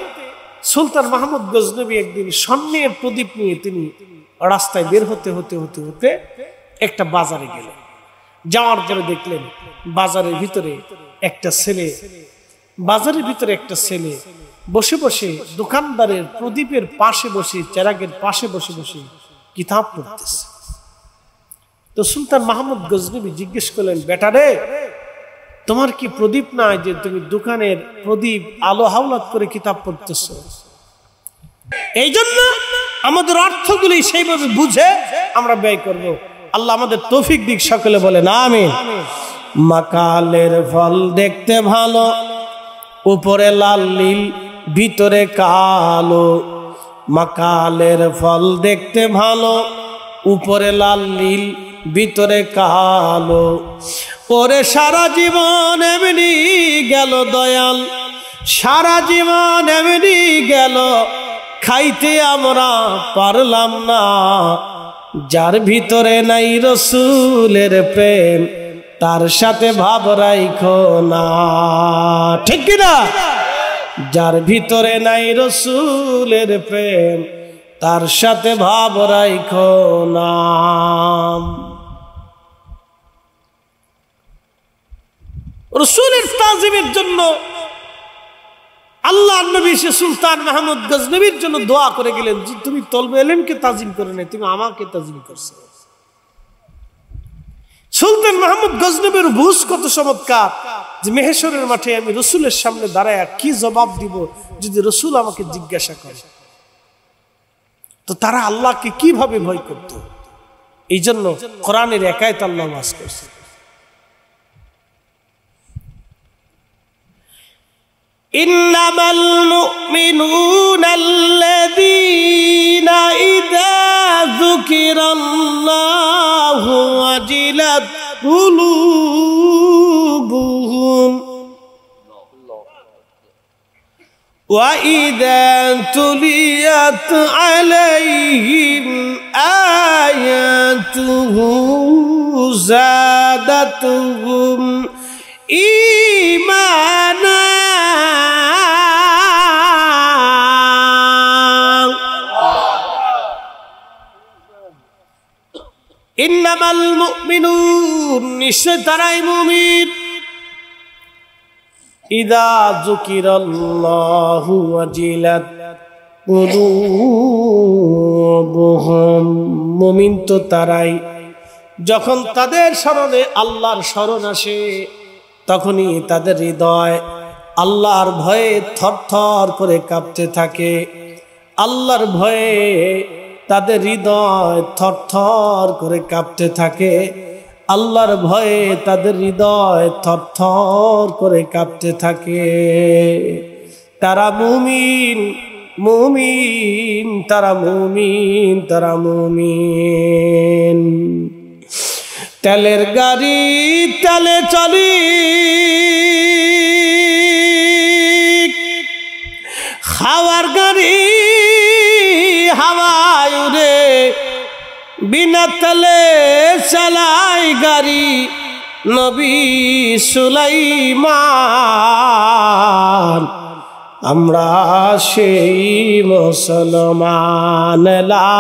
সুলতান মাহমুদ গজনবী একদিন স্বর্ণের প্রদীপ নিয়ে তিনি রাস্তায় বের হতে হতে হতে হতে একটা বাজারে গেলেন। যাওয়ার পরে দেখলেন বাজারের ভিতরে একটা ছেলে, বাজারের ভিতরে একটা ছেলে বসে বসে দোকানদারের প্রদীপের পাশে বসে, চেরাগের পাশে বসে বসে কিতাব পড়তেছে। তো সুলতান মাহমুদ গজনবী জিজ্ঞেস করলেন, বেটা রে, তোমার কি প্রদীপ নাই যে তুমি দোকানের প্রদীপ আলো হাওলাত করে কিতাব পড়তেছ? এই জন্য আমাদের অর্থগুলি সেইভাবে বুঝে আমরা ব্যয় করব। আল্লাহ আমাদের তৌফিক দিক, সকলে বলেন আমিন। মাকালের ফল দেখতে ভালো, উপরে লাল নীল ভিতরে কালো। মাকালের ফল দেখতে ভালো, উপরে লাল নীল ভিতরে কালো। ওরে সারা জীবন এমনি গেল দয়াল, সারা জীবন এমনি গেল, খাইতে আমরা পারলাম না। যার ভিতরে নাই রসুলের প্রেম, তার সাথে ভাব রাইখো না। ঠিক কিনা? যার ভিতরে নাই রসুলের প্রেম, তার সাথে ভাব রাইখো না। রসুলের তাজিমের জন্য আল্লাহ নবী সুলতান মাহমুদ গজনবীর জন্য দোয়া করে গেলেন, তুমি তলবে এলেমকে তাজিম করে নাই, তুমি আমাকে তাজিম করছো। সুলতান মাহমুদ গজনবীর বুঝ কত চমৎকার যে মেহেশ্বরের মাঠে আমি রসুলের সামনে দাঁড়ায় কি জবাব দিব যদি রসুল আমাকে জিজ্ঞাসা করে। তো তারা আল্লাহকে কিভাবে ভয় করত, এই জন্য কোরআনের একায়ত আল্লাহ ওয়াজ করছে। ইন্নামাল মুমিনুনাল্লাযীনা ইযা যুকিরাল্লাহু ওয়াজিলাত কুলুবুহুম ওয়া ইযা তুলিয়াত আলাইহিম আয়াতুহু যাদাতুহুম ঈমানা। ইন্নামাল মুমিনুন নিশ্চয় তারাই মুমিন ইযা যুকিরাল্লাহু ওয়াজিলাত কুলুবুহুম মুমিন তো তারাই যখন তাদের স্মরণে আল্লাহর স্মরণ আসে তখনই তাদের হৃদয় আল্লাহর ভয়ে থরথর করে কাঁপতে থাকে আল্লাহর ভয়ে তাদের হৃদয় থরথর করে কাঁপতে থাকে আল্লাহর ভয়ে তাদের হৃদয় থরথর করে কাঁপতে থাকে তারা মুমিন মুমিন তারা মুমিন তারা মুমিন তেলের গাড়ি তেলে চলি হাওয়ার গাড়ি হাওয়ায় উড়ে বিনা তেলে চালাই গাড়ি নবী সুলাইমান আমরা সেই মুসলমান লা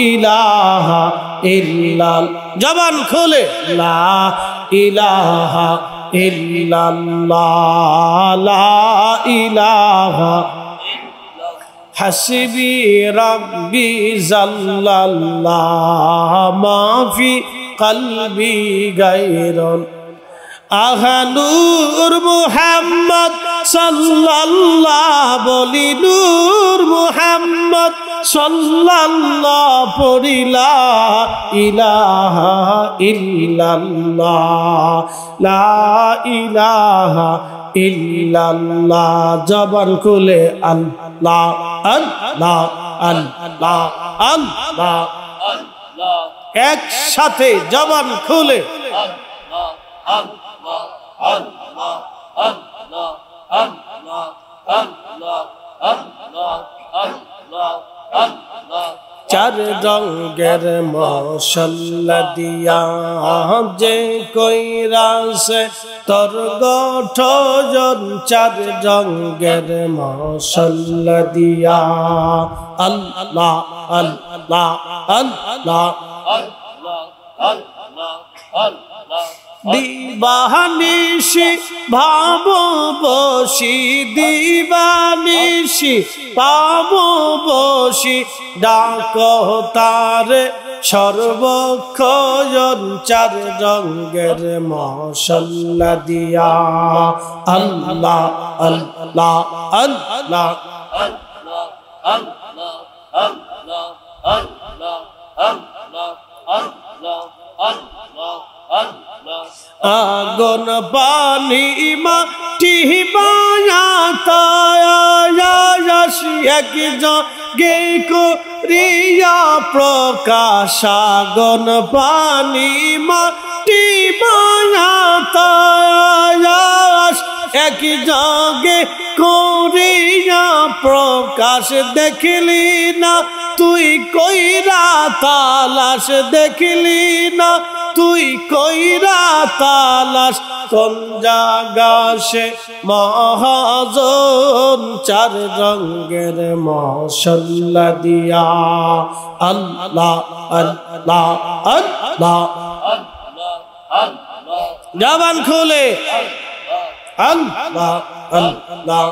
ইলাহা ইল্লাল্লাহ জবান খুলে লা ইলাহা ইল্লাল্লাহ লা ইলাহা হাসবি রাব্বি জাল্লাল্লাহ মা ফি কলবি গায়রুন আহানুর মুহাম্মদ সাল্লাল্লাহ বলি নূর মুহাম্মদ সাল্লাল্লাহ পড়িলা ইলাহা ইল্লাল্লাহ লা ইলাহা ইল্লাল্লাহ জবান খুলে আল্লাহ আল্লাহ আল্লাহ আল্লাহ আল্লাহ একসাথে জবান খুলে চার রঙের মশাল্লা দিয়া যে কইরাছে তোর গঠন চার রঙের মশাল্লা দিয়া আল্লাহ আল্লাহ আল্লাহ দিবানিশি ভাব বসি দিবানিশি পাব বসি ডাক তারে সর্বক্ষণ চার রঙের মশাল্লা দিয়া আল্লাহ আল্লাহ আল্লাহ আগুন পানি মাটি গে করিয়া প্রকাশ আগুন পানি মাটি বায়াতায়াস এক জাগে করিয়া প্রকাশ দেখলি না তুই কইরা তালাশ দেখলি না তুই কইরা তালাশ কোন জাগাসে মহাজন চার রঙের মশাল্লা দিয়া আল্লাহ আল্লাহ আল্লাহ জবান খুলে আল্লাহ আল্লাহ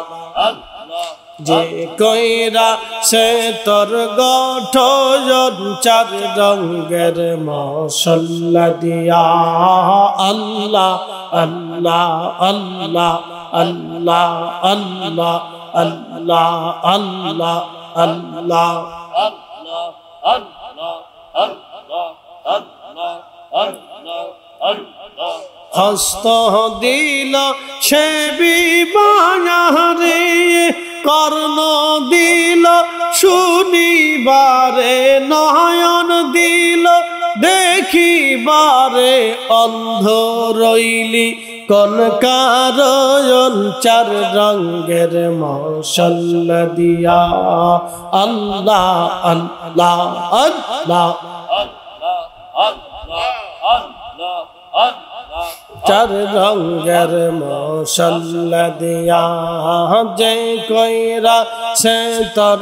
যে কইরা সে তোর গঠন চার রঙের মশাল্লা দিয়া আল্লাহ আল্লাহ আল্লাহ আল্লাহ আল্লাহ আল্লাহ আল্লাহ আল্লাহ হস্ত দিল সে বিবারে কর্ণ দিল শুনিবারে নয়ন দিল দেখিবারে অন্ধ রইলি কোন কারণ চার রঙের মশাল্লা দিয়া আল্লাহ আল্লাহ আল্লাহ চার রঙের মশাল্লা দিয়া যে কইরা সে তোর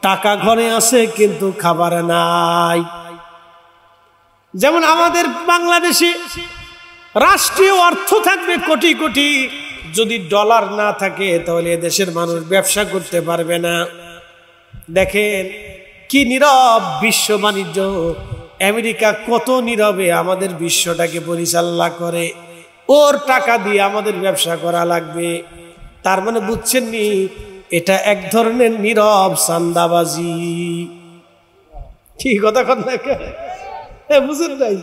টাকা ঘরে আছে কিন্তু খাবার নাই। যেমন আমাদের বাংলাদেশে রাষ্ট্রীয় অর্থ থাকবে কোটি কোটি, যদি ডলার না থাকে তাহলে দেশের মানুষ ব্যবসা করতে পারবে না। দেখেন কি নীরব বিশ্ব বাণিজ্য, আমেরিকা কত নীরবে আমাদের বিশ্বটাকে পরিচালনা করে, ওর টাকা দিয়ে আমাদের ব্যবসা করা লাগবে। তার মানে বুঝছেন নি, এটা এক ধরনের নীরব চাঁদাবাজি। কি কথা বুঝেন নাই?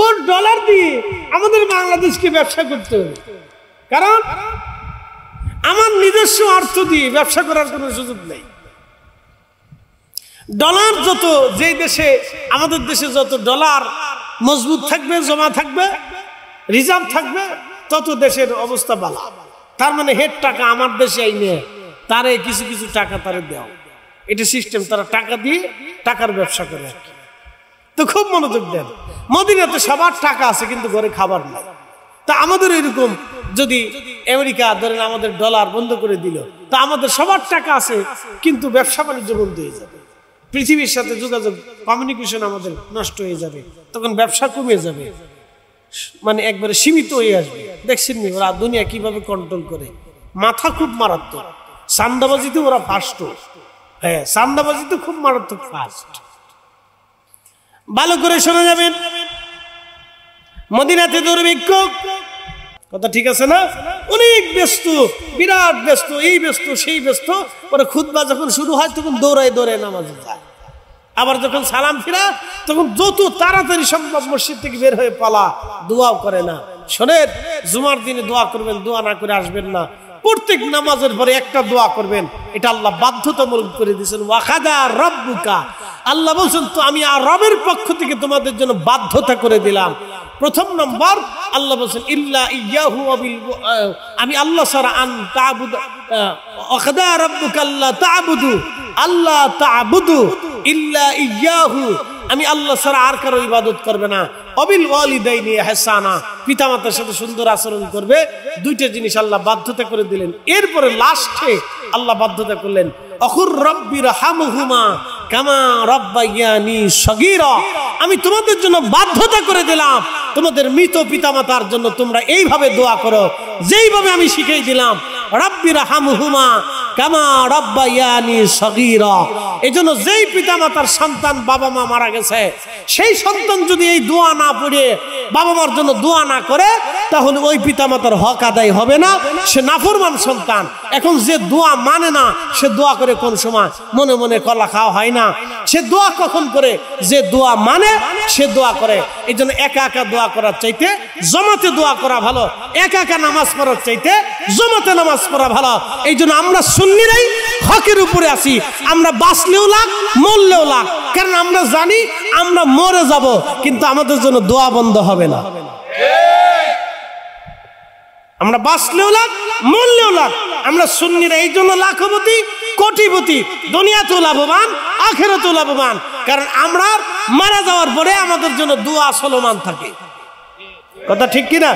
ওর ডলার দিয়ে আমাদের বাংলাদেশকে ব্যবসা করতে হবে, কারণ আমার নিজস্ব অর্থ দিয়ে ব্যবসা করার কোনো সুযোগ নেই। ডলার যত, যে দেশে, আমাদের দেশে যত ডলার মজবুত থাকবে, জমা থাকবে, রিজার্ভ থাকবে, তত দেশের অবস্থা ভালো। তার মানে হেড টাকা আমার দেশে আইনে তারে কিছু কিছু টাকা তারে দেওয়া, এটা সিস্টেম। তারা টাকা দিয়ে টাকার ব্যবসা করে। তো খুব মনোযোগ দেন, মদিনাতে সবার টাকা আছে কিন্তু ঘরে খাবার নাই। তা আমাদের এরকম যদি আমেরিকা ধরেন আমাদের ডলার বন্ধ করে দিল, তা আমাদের সবার টাকা আছে কিন্তু ব্যবসা বাণিজ্য বন্ধ হয়ে যাবে, পৃথিবীর সাথে যোগাযোগ, কমিউনিকেশন আমাদের নষ্ট হয়ে যাবে, তখন ব্যবসা কমে যাবে, মানে একবারে সীমিত হয়ে আসবে। দেখছেন নি ওরা দুনিয়া কিভাবে কন্ট্রোল করে, মাথা খুব মারাত্মক। চাঁদাবাজিতে ওরা ফার্স্ট, হ্যাঁ চাঁদাবাজিতে খুব মারাত্মক ফার্স্ট। ভালো করে শোনা যাবেন, মদিনাতে দুর্ভিক্ষ, কথা ঠিক আছে না? অনেক ব্যস্ত, বিরাট ব্যস্ত, এই ব্যস্ত সেই ব্যস্ত। পরে খুতবা যখন শুরু হয় তখন দৌড়ায় দৌড়ায় নামাজে যায়, আবার যখন সালাম ফিরা তখন যত তাড়াতাড়ি সম্ভব মসজিদ থেকে বের হয়ে পালা, দোয়াও করে না। শোনেন, জুমার দিনে দোয়া করবেন, দোয়া না করে আসবেন না। প্রত্যেক নামাজের পরে একটা দোয়া করবেন, এটা আল্লাহ বাধ্যতামূলক করে দিয়েছেন। ওয়াকাদা রব্বুকা, আল্লাহ বলছেন তো আমি আর রবের পক্ষ থেকে তোমাদের জন্য বাধ্যতা করে দিলাম। প্রথম নম্বর আল্লাহ বলছেন ইল্লা ইয়াহু ওয়াবিল, আমি আল্লাহ ছাড়া আন তা'বুদু, ওয়াকাদা রব্বুকা আল্লা তা'বুদু, আল্লাহ তা'বুদু ইল্লা ইয়াহু, আমি আল্লাহ ছাড়া আর কারো ইবাদত করবে না। অবিল ওয়ালিদাইনি ইহসানা, পিতামাতার সাথে সুন্দর আচরণ করবে। দুইটা জিনিস আল্লাহ বাধ্যতা করে দিলেন। এরপরে লাস্টে আল্লাহ বাধ্যতা করলেন অকুর রব্বির হামহুমা কামা রাব্বায়ানি সগীরা, আমি তোমাদের জন্য বাধ্যতা করে দিলাম তোমাদের মৃত পিতামাতার জন্য তোমরা এইভাবে দোয়া করো যেইভাবে আমি শিখিয়ে দিলাম। রব্বির হামহুমা কামা রাব্বায়ানি সগীরা, এজন্য যেই পিতামাতার সন্তান বাবা মা মারা গেছে, সেই সন্তান যদি এই দোয়া না পড়ে বাবা মার জন্য দোয়া না করে, তাহলে ওই পিতামাতার হক আদায় হবে না, সে নাফরমান সন্তান। এখন যে দোয়া মানে না, সে দোয়া করে কোন সময়? মনে মনে কলা খাওয়া হয় না। সে দোয়া কখন করে? যে দোয়া মানে সে দোয়া করে। এই জন্য একা একা দোয়া করার চাইতে জমাতে দোয়া করা ভালো, একা একা নামাজ পড়ার চাইতে জমাতে নামাজ পড়া ভালো। এই জন্য আমরা সুন্নিরাই হকের উপরে আছি, আমরা বাঁচলেও লাগ, মরলেও লাগ, কারণ আমরা জানি আমরা মরে যাব, কিন্তু আমাদের জন্য দোয়া বন্ধ হবে না। আমরা বাঁচলেও লাগ, মরলেও লাগ, আমরা সুন্নিরা এই জন্য লাখপতি কোটিপতি, দুনিয়াতেও লাভবান আখিরাতেও লাভবান, কারণ আমরা মারা যাওয়ার পরে আমাদের জন্য দোয়া চলমান থাকে। কথা ঠিক কিনা?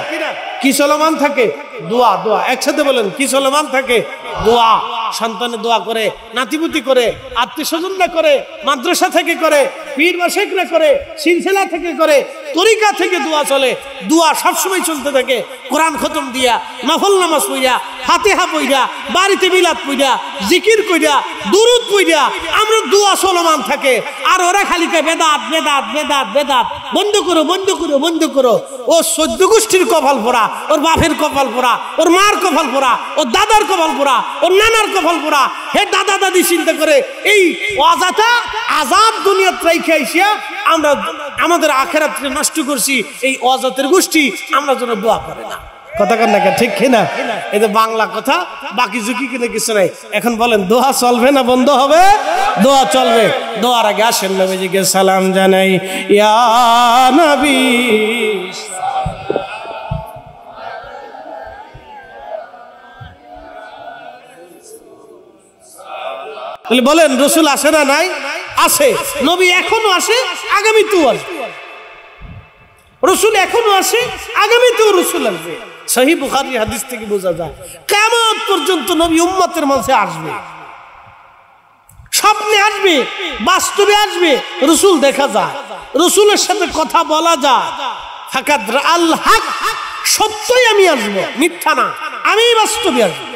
কি চলমান থাকে? দোয়া। দোয়া একসাথে বলেন, কি চলমান থাকে? দোয়া। সন্তানে দোয়া করে, নাতিপুতি করে, আত্মীয় স্বজনরা করে, মাদ্রাসা থেকে করে, পীর বা শেখরা করে, সিলসিলা থেকে করে, তরিকা থেকে দোয়া চলে। দোয়া সবসময় চলতে থাকে। কোরআন খতম দিয়া, নফল নামাজ পড়িয়া, ফাতিহা পড়িয়া, বাড়িতে মিলাদ পড়িয়া, জিকির কইরা, দুরুদ পড়িয়া আমরা দোয়া চলমান থাকে। আর ওরা খালি কয় বেদাত বেদাত বেদাত বেদাত, বন্ধ করো বন্ধ করো বন্ধ করো। ও 14 গোষ্ঠীর কপাল পোড়া, ওর বাপের কপাল পোড়া, ওর মার কপাল পোড়া, ওর দাদার কপাল পোড়া, ওর নানার কপাল পোড়া। হে দাদা দাদি চিন্তা করে এই অজাতা আজাব দুনিয়াত রাইখা আইসা আমরা আমাদের আখিরাতকে নষ্ট করছি। এই অজাতের গোষ্ঠী আমরা যেন দোয়া করে না। কথা কন না, ঠিক কিনা? এই যে বাংলা কথা, বাকি ঝুঁকি কিনে কিছু নাই। এখন বলেন দোয়া চলবে না বন্ধ হবে? দোয়া চলবে। দোয়ার আগে আসেন নবীজিকে সালাম জানাই। ইয়া নবী বলেন, রসুল আসে না? নাই, আসে। নবী এখনো আসে, আগামীতেও আসবে। রসুল এখনো আসে, আগামীতেও রসুল আসবে। সহিহ বুখারী হাদিস থেকে বোঝা যায় কিয়ামত পর্যন্ত নবী উম্মতের মাঝে আসবে। স্বপ্নে আসবে, বাস্তবে আসবে, রসুল দেখা যায়, রসুলের সাথে কথা বলা যায়। ফাকাদ রাআল হক, সত্যই আমি আসবো, মিথ্যা না, আমি বাস্তবে আসবো।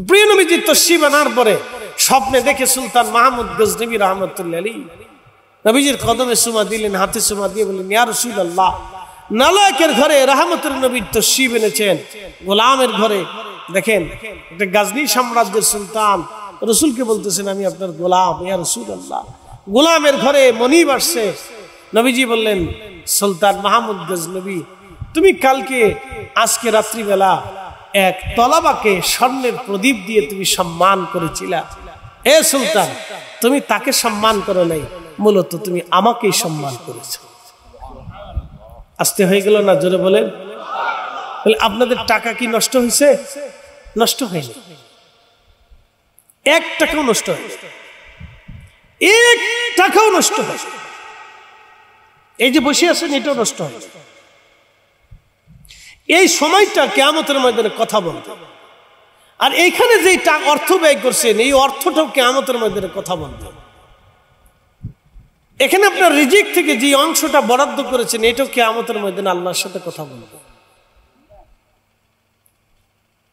প্রিয় নবীজি তশরিফ আনার পরে স্বপ্নে দেখে সুলতান মাহমুদ গজনবী রহমতুল্লাহ আলাইহি নবীজির কদমে চুমা দিলেন, হাতে চুমা দিয়ে বললেন, ইয়া রাসূলুল্লাহ, নালায়েকের ঘরে রাহমাতুল নবী তশরিফ এনেছেন, গোলামের ঘরে দেখেন একটা গাজনী সাম্রাজ্যের সুলতান রসুলকে বলতেছেন, আমি আপনার গোলাম, ইয়া রাসূলুল্লাহ। গোলামের ঘরে মনিব আসছে। নবীজি বললেন, সুলতান মাহমুদ গজনবী, তুমি কালকে আজকে রাত্রিবেলা এক তলাবাকে স্বর্ণের প্রদীপ দিয়ে তুমি সম্মান করেছিলা। এ সুলতান, তুমি তাকে সম্মান করো নাই, মূলত তুমি আমাকেই সম্মান করেছো। আস্তে হয়ে গেল না? জোরে বলেন। আপনাদের টাকা কি নষ্ট হয়েছে? নষ্ট হয়নি, 1 টাকাও নষ্ট হয়নি, 1 টাকাও নষ্ট হয়নি। এই যে বসে আছেন, এটাও নষ্ট হয়নি। এই সময়টা কিয়ামতের ময়দানে কথা বলতে, আর এইখানে যে অর্থ ব্যয় করছেন, এই অর্থটাও কিয়ামতের ময়দানে কথা বলতে। এখানে আপনার রিজিক থেকে যে অংশটা বরাদ্দ করেছেন, এটাও কিয়ামতের ময়দানে আল্লাহর সাথে কথা বলবে।